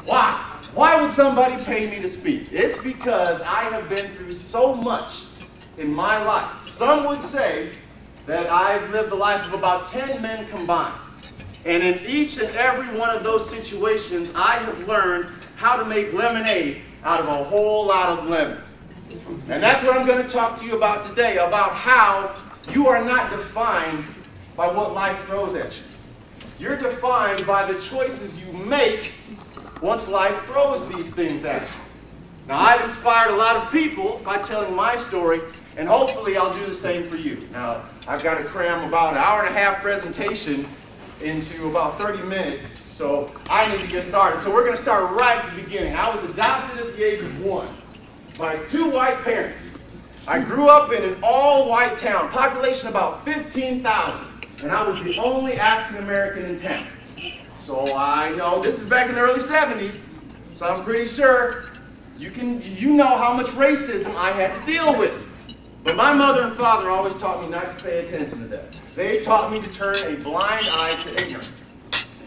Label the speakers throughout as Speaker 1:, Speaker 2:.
Speaker 1: Why? Why would somebody pay me to speak? It's because I have been through so much in my life. Some would say that I've lived the life of about 10 men combined. And in each and every one of those situations, I have learned how to make lemonade out of a whole lot of lemons. And that's what I'm going to talk to you about today, about how you are not defined by what life throws at you. You're defined by the choices you make once life throws these things at you. Now, I've inspired a lot of people by telling my story, and hopefully I'll do the same for you. Now, I've got to cram about an hour-and-a-half presentation into about 30 minutes, so I need to get started. So we're going to start right at the beginning. I was adopted at the age of 1 by 2 white parents. I grew up in an all-white town, population about 15,000, and I was the only African-American in town. So I know this is back in the early 70s, so I'm pretty sure you know how much racism I had to deal with. But my mother and father always taught me not to pay attention to that. They taught me to turn a blind eye to ignorance.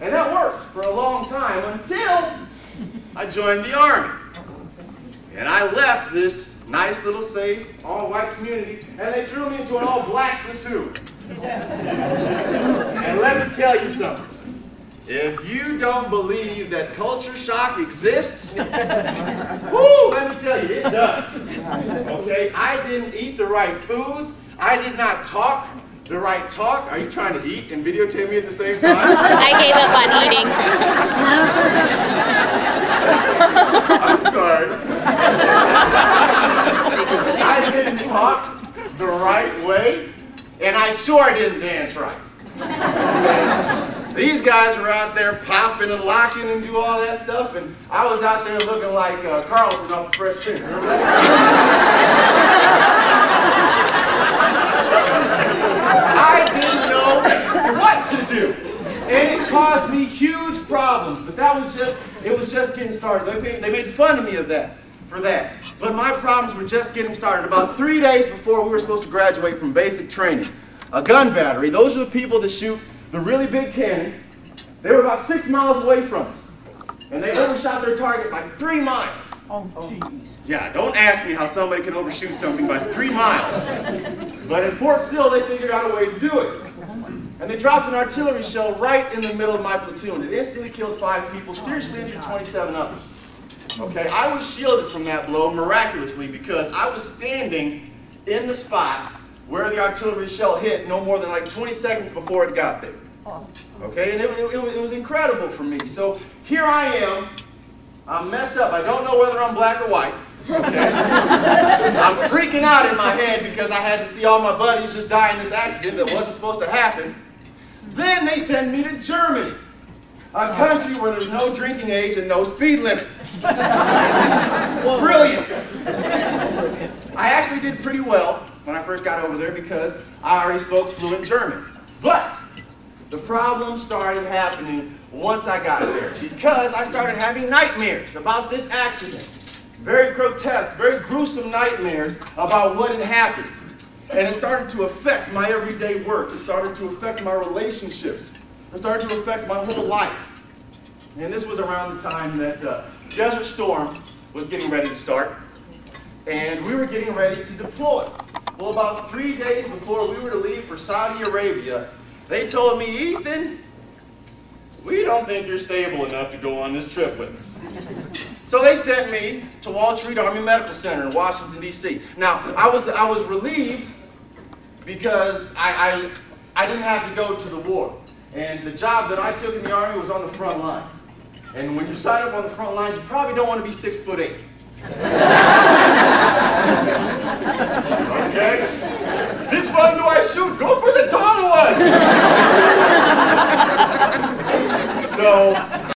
Speaker 1: And that worked for a long time until I joined the Army. And I left this nice little safe, all-white community, and they threw me into an all-black platoon. And let me tell you something. If you don't believe that culture shock exists, whoo, let me tell you, it does. Okay, I didn't eat the right foods. I did not talk the right talk. Are you trying to eat and videotape me at the same time?
Speaker 2: I gave up on eating.
Speaker 1: I'm sorry. I didn't talk the right way, and I sure didn't dance right. Okay? These guys were out there popping and locking and do all that stuff, and I was out there looking like Carlton off the Fresh Prince. Remember that? I didn't know what to do, and it caused me huge problems. But it was just getting started. They made fun of me for that. But my problems were just getting started. About 3 days before we were supposed to graduate from basic training, a gun battery. Those are the people that shoot the really big cannons. They were about 6 miles away from us. And they overshot their target by 3 miles.
Speaker 3: Oh, jeez.
Speaker 1: Yeah, don't ask me how somebody can overshoot something by 3 miles. But in Fort Sill, they figured out a way to do it. And they dropped an artillery shell right in the middle of my platoon. It instantly killed 5 people, seriously injured 27 others. Okay, I was shielded from that blow miraculously because I was standing in the spot where the artillery shell hit no more than like 20 seconds before it got there. Okay, and it was incredible for me. So here I am. I'm messed up. I don't know whether I'm black or white. Okay? I'm freaking out in my head because I had to see all my buddies just die in this accident that wasn't supposed to happen. Then they send me to Germany, a country where there's no drinking age and no speed limit. Brilliant. I actually did pretty well when I first got over there because I already spoke fluent German. But the problem started happening once I got there because I started having nightmares about this accident. Very grotesque, very gruesome nightmares about what had happened. And it started to affect my everyday work. It started to affect my relationships. It started to affect my whole life. And this was around the time that Desert Storm was getting ready to start. And we were getting ready to deploy. Well, about 3 days before we were to leave for Saudi Arabia, they told me, Ethan, we don't think you're stable enough to go on this trip with us. So they sent me to Walter Reed Army Medical Center in Washington, D.C. Now, I was relieved because I didn't have to go to the war. And the job that I took in the Army was on the front line. And when you sign up on the front lines, you probably don't want to be 6'8". Okay? Which one do I shoot? Go for the taller one! So